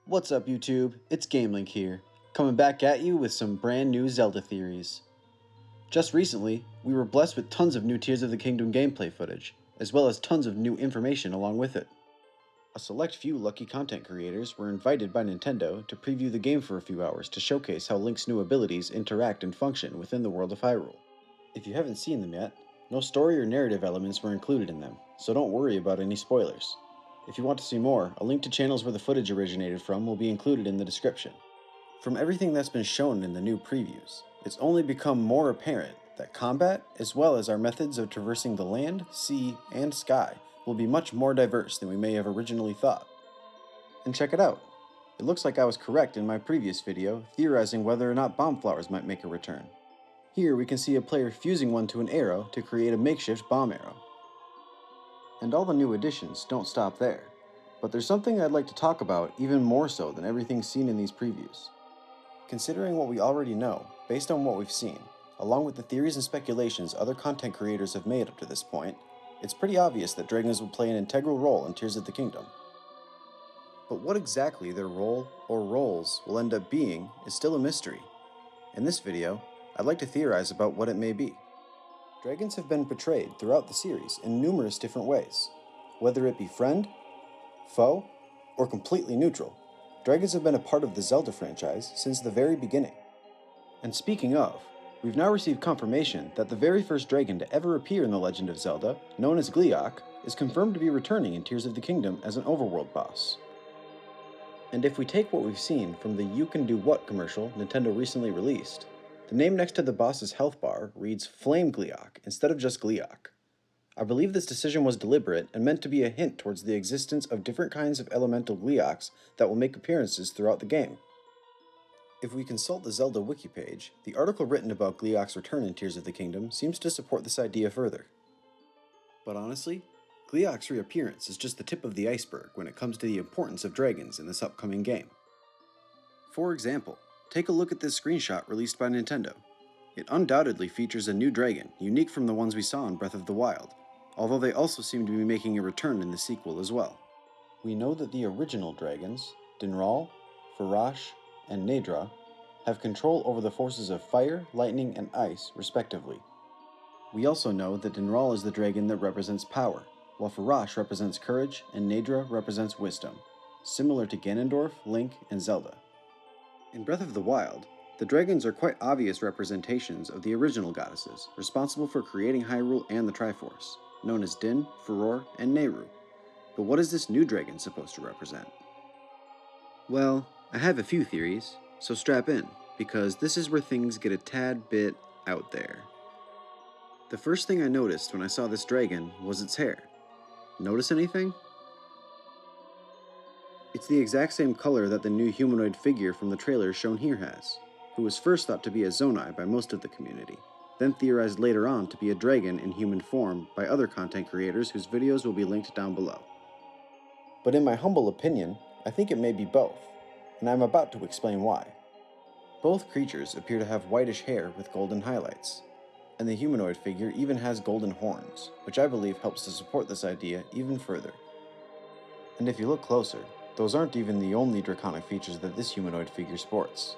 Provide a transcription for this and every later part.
What's up YouTube, it's GameLink here, coming back at you with some brand new Zelda theories. Just recently, we were blessed with tons of new Tears of the Kingdom gameplay footage, as well as tons of new information along with it. A select few lucky content creators were invited by Nintendo to preview the game for a few hours to showcase how Link's new abilities interact and function within the world of Hyrule. If you haven't seen them yet, no story or narrative elements were included in them, so don't worry about any spoilers. If you want to see more, a link to channels where the footage originated from will be included in the description. From everything that's been shown in the new previews, it's only become more apparent that combat, as well as our methods of traversing the land, sea, and sky, will be much more diverse than we may have originally thought. And check it out! It looks like I was correct in my previous video, theorizing whether or not bomb flowers might make a return. Here we can see a player fusing one to an arrow to create a makeshift bomb arrow. And all the new additions don't stop there. But there's something I'd like to talk about even more so than everything seen in these previews. Considering what we already know, based on what we've seen, along with the theories and speculations other content creators have made up to this point, it's pretty obvious that dragons will play an integral role in Tears of the Kingdom. But what exactly their role, or roles, will end up being is still a mystery. In this video, I'd like to theorize about what it may be. Dragons have been portrayed throughout the series in numerous different ways. Whether it be friend, foe, or completely neutral, dragons have been a part of the Zelda franchise since the very beginning. And speaking of, we've now received confirmation that the very first dragon to ever appear in The Legend of Zelda, known as Gleeok, is confirmed to be returning in Tears of the Kingdom as an overworld boss. And if we take what we've seen from the You Can Do What commercial Nintendo recently released, the name next to the boss's health bar reads Flame Gleeok instead of just Gleeok. I believe this decision was deliberate and meant to be a hint towards the existence of different kinds of elemental Gleeoks that will make appearances throughout the game. If we consult the Zelda wiki page, the article written about Gleeok's return in Tears of the Kingdom seems to support this idea further. But honestly, Gleeok's reappearance is just the tip of the iceberg when it comes to the importance of dragons in this upcoming game. For example, take a look at this screenshot released by Nintendo. It undoubtedly features a new dragon, unique from the ones we saw in Breath of the Wild, although they also seem to be making a return in the sequel as well. We know that the original dragons, Dinral, Farash, and Naydra, have control over the forces of fire, lightning, and ice, respectively. We also know that Dinral is the dragon that represents power, while Farash represents courage and Naydra represents wisdom, similar to Ganondorf, Link, and Zelda. In Breath of the Wild, the dragons are quite obvious representations of the original goddesses, responsible for creating Hyrule and the Triforce, known as Din, Furor, and Nehru. But what is this new dragon supposed to represent? Well, I have a few theories, so strap in, because this is where things get a tad bit out there. The first thing I noticed when I saw this dragon was its hair. Notice anything? It's the exact same color that the new humanoid figure from the trailer shown here has, who was first thought to be a Zonai by most of the community, then theorized later on to be a dragon in human form by other content creators whose videos will be linked down below. But in my humble opinion, I think it may be both, and I'm about to explain why. Both creatures appear to have whitish hair with golden highlights, and the humanoid figure even has golden horns, which I believe helps to support this idea even further. And if you look closer, those aren't even the only draconic features that this humanoid figure sports.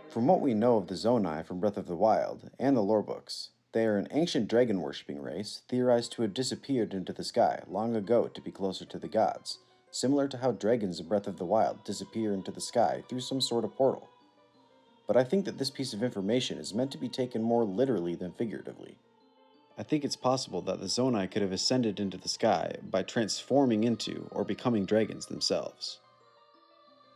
From what we know of the Zonai from Breath of the Wild and the lore books, they are an ancient dragon-worshipping race theorized to have disappeared into the sky long ago to be closer to the gods, similar to how dragons in Breath of the Wild disappear into the sky through some sort of portal. But I think that this piece of information is meant to be taken more literally than figuratively. I think it's possible that the Zonai could have ascended into the sky by transforming into or becoming dragons themselves.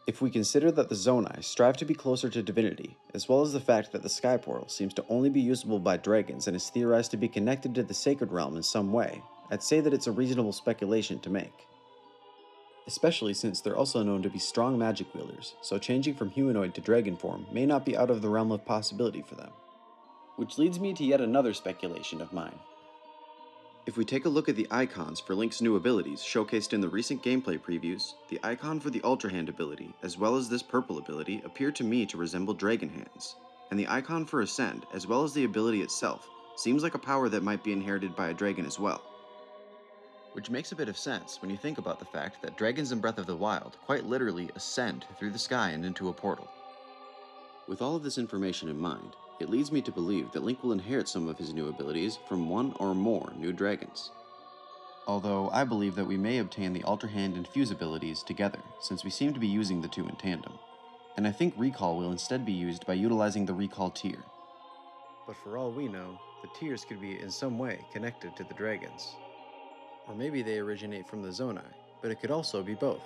If we consider that the Zonai strive to be closer to divinity, as well as the fact that the sky portal seems to only be usable by dragons and is theorized to be connected to the sacred realm in some way, I'd say that it's a reasonable speculation to make. Especially since they're also known to be strong magic wielders, so changing from humanoid to dragon form may not be out of the realm of possibility for them. Which leads me to yet another speculation of mine. If we take a look at the icons for Link's new abilities showcased in the recent gameplay previews, the icon for the Ultra Hand ability, as well as this purple ability, appear to me to resemble dragon hands, and the icon for Ascend, as well as the ability itself, seems like a power that might be inherited by a dragon as well. which makes a bit of sense when you think about the fact that dragons in Breath of the Wild quite literally ascend through the sky and into a portal. With all of this information in mind, it leads me to believe that Link will inherit some of his new abilities from one or more new dragons. Although I believe that we may obtain the Alter Hand and Fuse abilities together, since we seem to be using the two in tandem. And I think Recall will instead be used by utilizing the Recall tier. But for all we know, the tiers could be in some way connected to the dragons. Or maybe they originate from the Zonai, but it could also be both.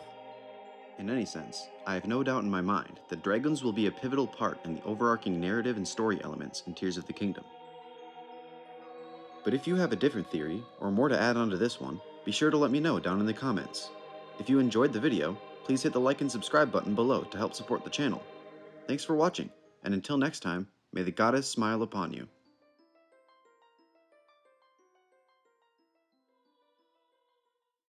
In any sense, I have no doubt in my mind that dragons will be a pivotal part in the overarching narrative and story elements in Tears of the Kingdom. But if you have a different theory, or more to add on to this one, be sure to let me know down in the comments. If you enjoyed the video, please hit the like and subscribe button below to help support the channel. Thanks for watching, and until next time, may the goddess smile upon you.